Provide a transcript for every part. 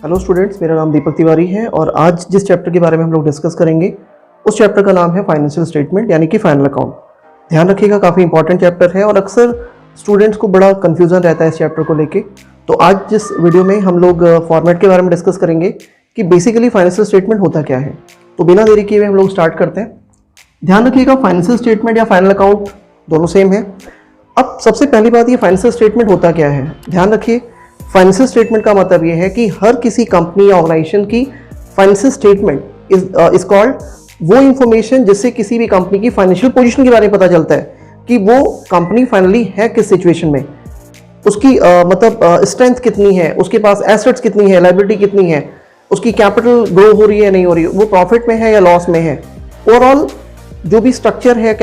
Hello students, मेरा नाम दीपक तिवारी है और आज जिस चैप्टर के बारे में हम लोग डिस्कस करेंगे उस चैप्टर का नाम है फाइनेंशियल स्टेटमेंट यानी कि फाइनल अकाउंट। ध्यान रखिएगा, काफ़ी इंपॉर्टेंट चैप्टर है और अक्सर स्टूडेंट्स को बड़ा कन्फ्यूज़न रहता है इस चैप्टर को लेके। तो आज जिस वीडियो में हम लोग फॉर्मेट के बारे में डिस्कस करेंगे कि बेसिकली फाइनेंशियल स्टेटमेंट होता क्या है। तो बिना देरी किए हुए हम लोग स्टार्ट करते हैं। ध्यान रखिएगा, फाइनेंशियल स्टेटमेंट या फाइनल अकाउंट दोनों सेम है। अब सबसे पहली बात, ये फाइनेंशियल स्टेटमेंट होता क्या है। ध्यान रखिए, फाइनेंशियल स्टेटमेंट का मतलब ये है कि हर किसी कंपनी या ऑर्गेनाइजेशन की फाइनेंशियल स्टेटमेंट इज कॉल्ड वो इंफॉर्मेशन जिससे किसी भी कंपनी की फाइनेंशियल पोजीशन के बारे में पता चलता है कि वो कंपनी फाइनली है किस सिचुएशन में, उसकी स्ट्रेंथ कितनी है, उसके पास एसेट्स कितनी है, लायबिलिटी कितनी है, उसकी कैपिटल ग्रो हो रही है नहीं हो रही है, वो प्रॉफिट में है या लॉस में है। ओवरऑल जो भी स्ट्रक्चर है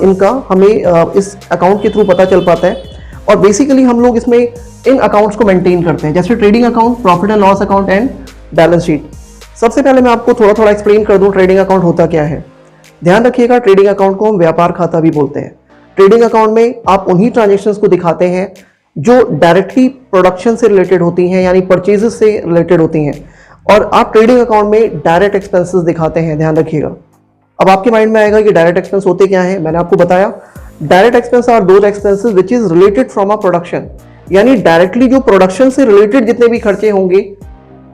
इनका हमें इस अकाउंट के थ्रू पता चल पाता है। और बेसिकली हम लोग इसमें इन अकाउंट्स को मेंटेन करते हैं, जैसे trading account, profit and loss account and balance sheet. सबसे पहले मैं आपको थोड़ा थोड़ा एक्सप्लेन कर दूं ट्रेडिंग अकाउंट होता क्या है। ध्यान रखिएगा, ट्रेडिंग अकाउंट को हम व्यापार खाता भी बोलते हैं। ट्रेडिंग अकाउंट में आप उन्हीं ट्रांजेक्शन्स को दिखाते हैं जो डायरेक्टली प्रोडक्शन से रिलेटेड होती हैं, यानी परचेजेस से रिलेटेड होती हैं, और आप ट्रेडिंग अकाउंट में डायरेक्ट एक्सपेंसेस दिखाते हैं। ध्यान रखिएगा। अब आपके माइंड में आएगा कि डायरेक्ट एक्सपेंस होते क्या है। मैंने आपको बताया, direct expenses are those expenses which is related from a production, यानी डायरेक्टली जो प्रोडक्शन से रिलेटेड जितने भी खर्चे होंगे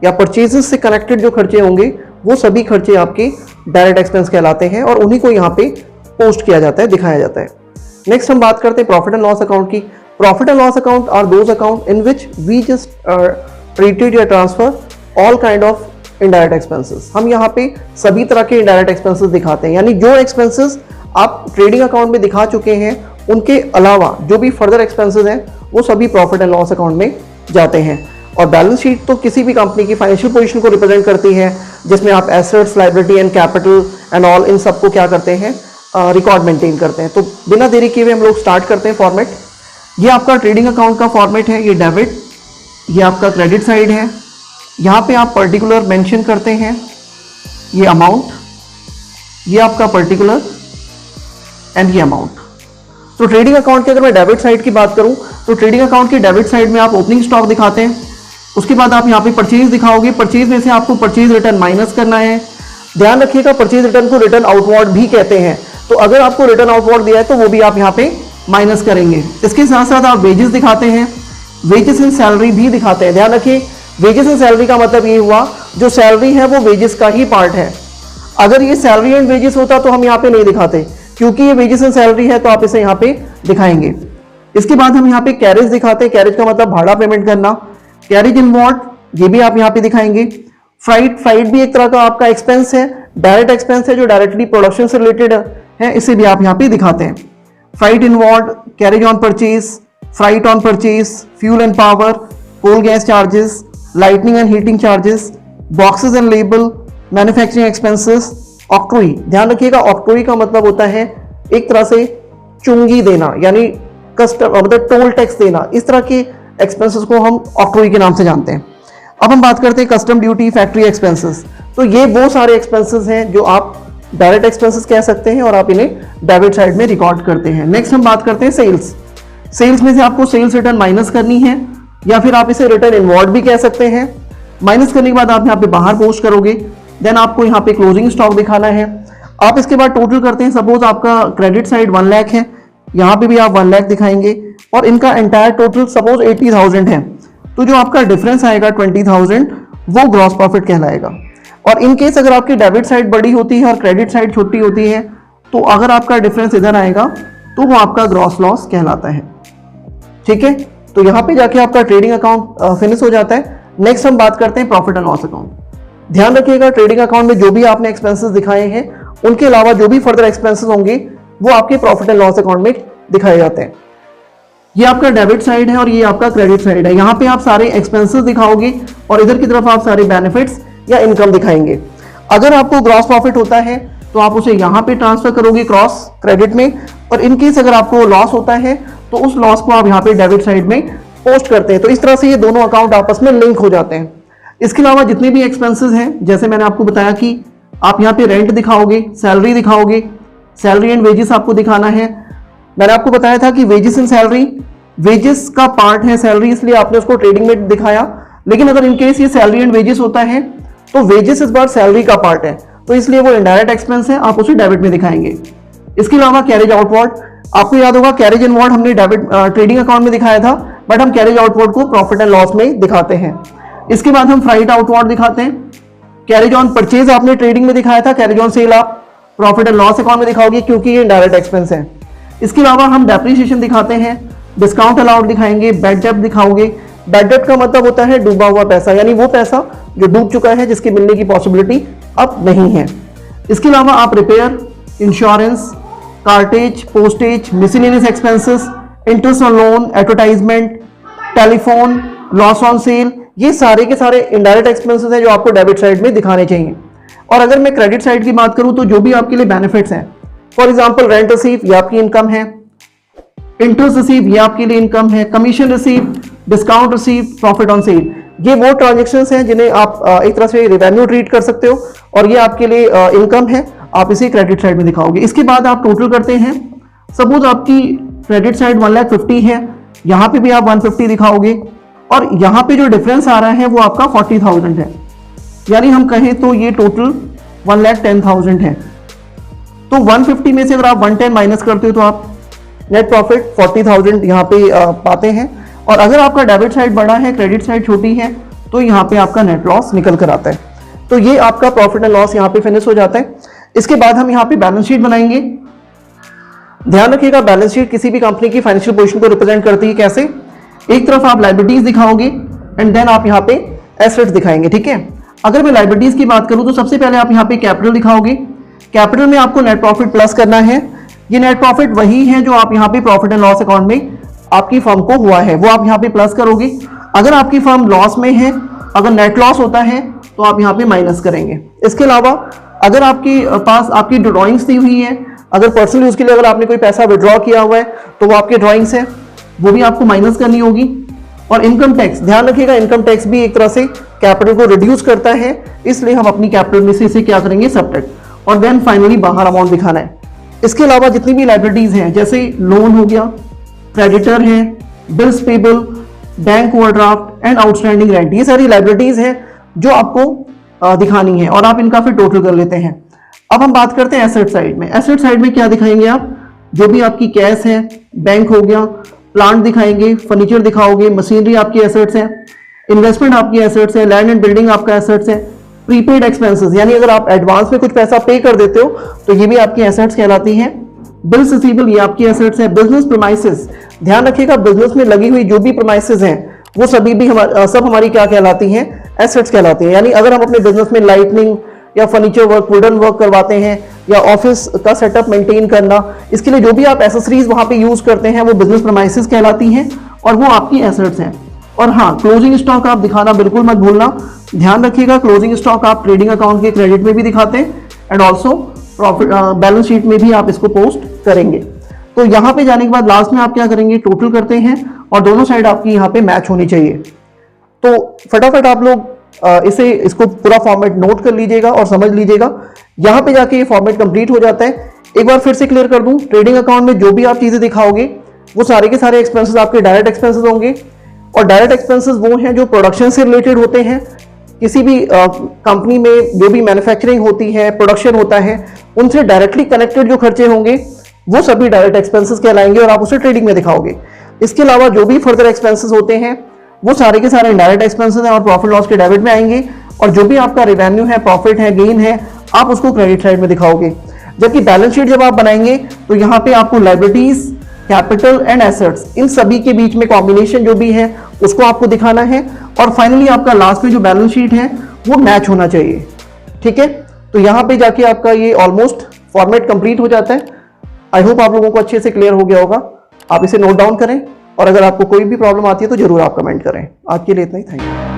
या परचेजेस से कनेक्टेड जो खर्चे होंगे वो सभी खर्चे आपके डायरेक्ट एक्सपेंस कहलाते हैं और उन्हीं को यहाँ पे पोस्ट किया जाता है, दिखाया जाता है। नेक्स्ट हम बात करते हैं प्रॉफिट एंड लॉस अकाउंट की। Profit and loss account are those accounts in which we just treated या transfer all kind of indirect expenses. हम यहाँ पे सभी तरह के इनडायरेक्ट एक्सपेंसेस दिखाते हैं, यानी जो एक्सपेंसेस आप ट्रेडिंग अकाउंट में दिखा चुके हैं उनके अलावा जो भी फर्दर एक्सपेंसेस हैं वो सभी प्रॉफिट एंड लॉस अकाउंट में जाते हैं। और बैलेंस शीट तो किसी भी कंपनी की फाइनेंशियल पोजीशन को रिप्रेजेंट करती है, जिसमें आप assets, liability and capital and all in सबको क्या करते हैं, रिकॉर्ड मेंटेन करते हैं। तो बिना देरी किए हुए हम लोग स्टार्ट करते हैं फॉर्मेट। ये आपका ट्रेडिंग अकाउंट का फॉर्मेट है, ये डेबिट, ये आपका क्रेडिट साइड है। यहाँ पे आप पर्टिकुलर मेंशन करते हैं, ये अमाउंट, ये आपका पर्टिकुलर एंड ये अमाउंट। तो ट्रेडिंग अकाउंट की अगर मैं डेबिट साइड की बात करूं तो ट्रेडिंग अकाउंट की डेबिट साइड में आप ओपनिंग स्टॉक दिखाते हैं, उसके बाद आप यहाँ पे परचेज दिखाओगे। परचेज में से आपको परचेज रिटर्न माइनस करना है। ध्यान रखिएगा, परचेज रिटर्न को रिटर्न आउटवर्ड भी कहते हैं, तो अगर आपको रिटर्न आउटवर्ड दिया है तो वो भी आप यहाँ पे माइनस करेंगे। इसके साथ साथ आप वेजेस दिखाते हैं, वेजेस इन सैलरी भी दिखाते हैं। ध्यान रखिए, वेजेस इन सैलरी का मतलब ये हुआ जो सैलरी है वो वेजेस का ही पार्ट है। अगर ये सैलरी एंड वेजेस होता तो हम यहाँ पे नहीं दिखाते, क्योंकि ये वेजेस एंड सैलरी है तो आप इसे यहाँ पे दिखाएंगे। इसके बाद हम यहाँ पे कैरेज दिखाते हैं। कैरेज का मतलब भाड़ा पेमेंट करना। कैरेज इनवॉर्ड, ये भी आप यहाँ पे दिखाएंगे। फ्राइट भी एक तरह का आपका एक्सपेंस है, डायरेक्ट एक्सपेंस है जो डायरेक्टली प्रोडक्शन से रिलेटेड है, इसे भी आप यहाँ पे दिखाते हैं। Freight inward, carriage on purchase, freight on purchase, fuel and power, coal gas charges, lightning and heating charges, boxes and label, manufacturing expenses, octroi. ध्यान रखिएगा, ऑक्ट्रोई का मतलब होता है एक तरह से चुंगी देना, यानी कस्टम मतलब टोल टैक्स देना। इस तरह के एक्सपेंसेस को हम ऑक्ट्रोई के नाम से जानते हैं। अब हम बात करते हैं कस्टम ड्यूटी, फैक्ट्री एक्सपेंसेस। तो ये वो सारे एक्सपेंसेस हैं जो आप डायरेक्ट एक्सपेंसेस कह सकते हैं और आप इन्हें डेबिट साइड में रिकॉर्ड करते हैं। नेक्स्ट हम बात करते हैं सेल्स। सेल्स में से आपको सेल्स रिटर्न माइनस करनी है, या फिर आप इसे रिटर्न इनवॉर्ड भी कह सकते हैं। माइनस करने के बाद आप यहाँ पे बाहर पोस्ट करोगे, देन आपको यहाँ पे क्लोजिंग स्टॉक दिखाना है। आप इसके बाद टोटल करते हैं। सपोज आपका क्रेडिट साइड 1 लाख है, यहाँ पे भी आप 1 लाख दिखाएंगे और इनका एंटायर टोटल सपोज 80,000 है, तो जो आपका डिफरेंस आएगा 20,000 वो ग्रॉस प्रॉफिट कहलाएगा। और इन केस अगर आपकी डेबिट साइड बड़ी होती है और क्रेडिट साइड छोटी होती है, तो अगर आपका डिफरेंस इधर आएगा तो वो आपका ग्रॉस लॉस कहलाता है। ठीक है, तो यहाँ पे जाके आपका ट्रेडिंग अकाउंट फिनिश हो जाता है। नेक्स्ट हम बात करते हैं प्रॉफिट एंड लॉस अकाउंट। ध्यान रखिएगा, ट्रेडिंग अकाउंट में जो भी आपने एक्सपेंसेस दिखाए हैं उनके अलावा जो भी फर्दर एक्सपेंसेस होंगे वो आपके प्रॉफिट एंड लॉस अकाउंट में दिखाए जाते हैं। ये आपका डेबिट साइड है और ये आपका क्रेडिट साइड है। यहाँ पे आप सारे एक्सपेंसेस दिखाओगे और इधर की तरफ आप सारे बेनिफिट्स या इनकम दिखाएंगे। अगर आपको ग्रॉस प्रॉफिट होता है तो आप उसे यहाँ पे ट्रांसफर करोगे क्रॉस क्रेडिट में, और इनकेस अगर आपको लॉस होता है तो उस लॉस को आप यहाँ पे डेबिट साइड में पोस्ट करते हैं। तो इस तरह से ये दोनों अकाउंट आपस में लिंक हो जाते हैं। इसके अलावा जितने भी एक्सपेंसेस हैं, जैसे मैंने आपको बताया कि आप यहाँ पे रेंट दिखाओगे, सैलरी दिखाओगे, सैलरी एंड वेजेस आपको दिखाना है। मैंने आपको बताया था कि वेजेस एंड सैलरी, वेजेस का पार्ट है सैलरी, इसलिए आपने उसको ट्रेडिंग में दिखाया। लेकिन अगर इनकेस ये सैलरी एंड वेजेस होता है तो वेजेस इस बार सैलरी का पार्ट है, तो इसलिए वो इनडायरेक्ट एक्सपेंस है, आप उसे डेबिट में दिखाएंगे। इसके अलावा कैरेज आउटवर्ड, आपको याद होगा कैरेज इनवर्ड हमने डेबिट ट्रेडिंग अकाउंट में दिखाया था, बट हम कैरेज आउटवर्ड को प्रॉफिट एंड लॉस में दिखाते हैं। इसके बाद हम फ्राइट आउटवर्ड दिखाते हैं। कैरेज ऑन परचेज आपने ट्रेडिंग में दिखाया था, कैरेज ऑन सेल आप प्रॉफिट एंड लॉस अकाउंट में दिखाओगे क्योंकि ये डायरेक्ट एक्सपेंस है। इसके अलावा हम डेप्रिसिएशन दिखाते हैं, डिस्काउंट अलाउड दिखाएंगे, बैड डेब्ट दिखाओगे। बैड डेब्ट का मतलब होता है डूबा हुआ पैसा, यानी वो पैसा जो डूब चुका है जिसके मिलने की पॉसिबिलिटी अब नहीं है। इसके अलावा आप repair, insurance, cartage, postage, miscellaneous expenses, interest on loan, advertisement, telephone, loss on sale, ये सारे के सारे इनडायरेक्ट एक्सपेंसेस हैं जो आपको डेबिट साइड में दिखाने चाहिए। और अगर मैं क्रेडिट साइड की बात करूं तो जो भी आपके लिए बेनिफिट्स हैं, फॉर एग्जांपल रेंट रिसीव ये आपकी इनकम है, इंटरेस्ट रिसीव ये आपके लिए इनकम है, commission receive, discount receive, profit on sale, ये वो ट्रांजेक्शन्स हैं जिन्हें आप एक तरह से रेवेन्यू ट्रीट कर सकते हो और ये आपके लिए इनकम है, आप इसे क्रेडिट साइड में दिखाओगे। इसके बाद आप टोटल करते हैं, सपोज आपकी क्रेडिट साइड 1,50,000 है, यहाँ पे भी आप 150 दिखाओगे और यहाँ पे जो डिफरेंस आ रहा है वो आपका 40,000 है, यानी हम कहें तो ये टोटल 1,10,000 है। तो 150 में से अगर आप 110 माइनस करते हो तो आप नेट प्रॉफिट 40,000 यहाँ पे पाते हैं। और अगर आपका डेबिट साइड बड़ा है, क्रेडिट साइड छोटी है, तो यहाँ पे आपका नेट लॉस निकल कर आता है। तो ये आपका प्रॉफिट एंड लॉस यहाँ पे फिनिश हो जाता है। इसके बाद हम यहाँ पे बैलेंस शीट बनाएंगे। ध्यान रखिएगा, बैलेंस शीट किसी भी कंपनी की फाइनेंशियल पोजीशन को रिप्रेजेंट करती है। कैसे? एक तरफ आप लायबिलिटीज दिखाओगे एंड देन आप यहाँ पे एसेट्स दिखाएंगे, ठीक है। अगर मैं लायबिलिटीज की बात करूं तो सबसे पहले आप यहाँ पे कैपिटल दिखाओगे। कैपिटल में आपको नेट प्रॉफिट प्लस करना है। ये नेट प्रॉफिट वही है जो आप यहाँ पे प्रॉफिट एंड लॉस अकाउंट में आपकी फर्म को हुआ है, वो आप यहाँ पे प्लस करोगे। अगर आपकी फर्म लॉस में है, अगर नेट लॉस होता है तो आप यहाँ पे माइनस करेंगे। इसके अलावा अगर आपके पास आपकी ड्रॉइंग्स दी हुई है, अगर पर्सनल यूज के लिए अगर आपने कोई पैसा विड्रॉ किया हुआ है तो वो आपके ड्रॉइंग्स है, वो भी आपको माइनस करनी होगी। और इनकम टैक्स, ध्यान रखिएगा, इनकम टैक्स भी एक तरह से कैपिटल को रिड्यूस करता है, इसलिए हम अपनी कैपिटल में से इसे क्या करेंगे, सब्ट्रैक्ट। और देन फाइनली बाहर अमाउंट दिखाना है। इसके अलावा जितनी भी लायबिलिटीज हैं, जैसे लोन हो गया, क्रेडिटर है, bills payable, bank overdraft and outstanding rent, ये सारी लायबिलिटीज हैं जो आपको दिखानी है और आप इनका फिर टोटल कर लेते हैं। अब हम बात करते हैं एसेट साइड में। एसेट साइड में क्या दिखाएंगे आप? जो भी आपकी कैश है, बैंक हो गया, प्लांट दिखाएंगे, फर्नीचर दिखाओगे, मशीनरी आपकी एसेट्स हैं, इन्वेस्टमेंट आपकी एसेट्स है, लैंड एंड बिल्डिंग आपका एसेट्स है, प्रीपेड एक्सपेंसेस, यानी अगर आप एडवांस में कुछ पैसा पे कर देते हो तो ये भी आपकी एसेट्स कहलाती हैं। बिल्स रिसीवेबल ये आपकी एसेट्स है। बिजनेस प्रीमाइसेस, ध्यान रखिएगा, बिजनेस में लगी हुई जो भी प्रीमाइसेस हैं वो सभी भी सब हमारी क्या कहलाती हैं, एसेट्स कहलाती हैं। यानी अगर हम अपने बिजनेस में लाइटनिंग या फर्नीचर वर्क, वुडन वर्क करवाते हैं या ऑफिस का सेटअप मेंटेन करना, इसके लिए जो भी आप एसेसरीज वहां पे यूज करते हैं वो बिजनेस प्रीमाइसेस कहलाती हैं और वो आपकी एसेट्स हैं। और हाँ, क्लोजिंग स्टॉक आप दिखाना बिल्कुल मत भूलना। ध्यान रखिएगा, क्लोजिंग स्टॉक आप ट्रेडिंग अकाउंट के क्रेडिट में भी दिखाते हैं and also profit balance sheet में भी आप इसको पोस्ट करेंगे। तो यहाँ पे जाने के बाद लास्ट में आप क्या करेंगे, टोटल करते हैं और दोनों साइड आपकी यहाँ पे मैच होनी चाहिए। तो फटाफट आप लोग इसको पूरा फॉर्मेट नोट कर लीजिएगा और समझ लीजिएगा। यहाँ पे जाके ये फॉर्मेट कंप्लीट हो जाता है। एक बार फिर से क्लियर कर दूं, ट्रेडिंग अकाउंट में जो भी आप चीजें दिखाओगे वो सारे के सारे एक्सपेंसेस आपके डायरेक्ट एक्सपेंसेस होंगे। और डायरेक्ट एक्सपेंसेस वो हैं जो प्रोडक्शन से रिलेटेड होते हैं। किसी भी कंपनी में जो भी मैन्युफैक्चरिंग होती है, प्रोडक्शन होता है, उनसे डायरेक्टली कनेक्टेड जो खर्चे होंगे वो सभी डायरेक्ट एक्सपेंसेस कहलाएंगे और आप उसे ट्रेडिंग में दिखाओगे। इसके अलावा जो भी फर्दर एक्सपेंसेस होते हैं वो सारे के सारे इनडायरेक्ट एक्सपेंसेस हैं और प्रॉफिट लॉस के डेबिट में आएंगे। और जो भी आपका रेवेन्यू है, प्रॉफिट है, गेन है, आप उसको क्रेडिट साइड में दिखाओगे। जबकि बैलेंस शीट जब आप बनाएंगे तो यहाँ पे आपको लायबिलिटीज, कैपिटल एंड एसेट्स, इन सभी के बीच में कॉम्बिनेशन जो भी है उसको आपको दिखाना है। और फाइनली आपका लास्ट में जो बैलेंस शीट है वो मैच होना चाहिए, ठीक है। तो यहाँ पे जाके आपका ये ऑलमोस्ट फॉर्मेट कंप्लीट हो जाता है। आई होप आप लोगों को अच्छे से क्लियर हो गया होगा। आप इसे नोट डाउन करें और अगर आपको कोई भी प्रॉब्लम आती है तो जरूर आप कमेंट करें। आज के लिए इतना ही, थैंक यू।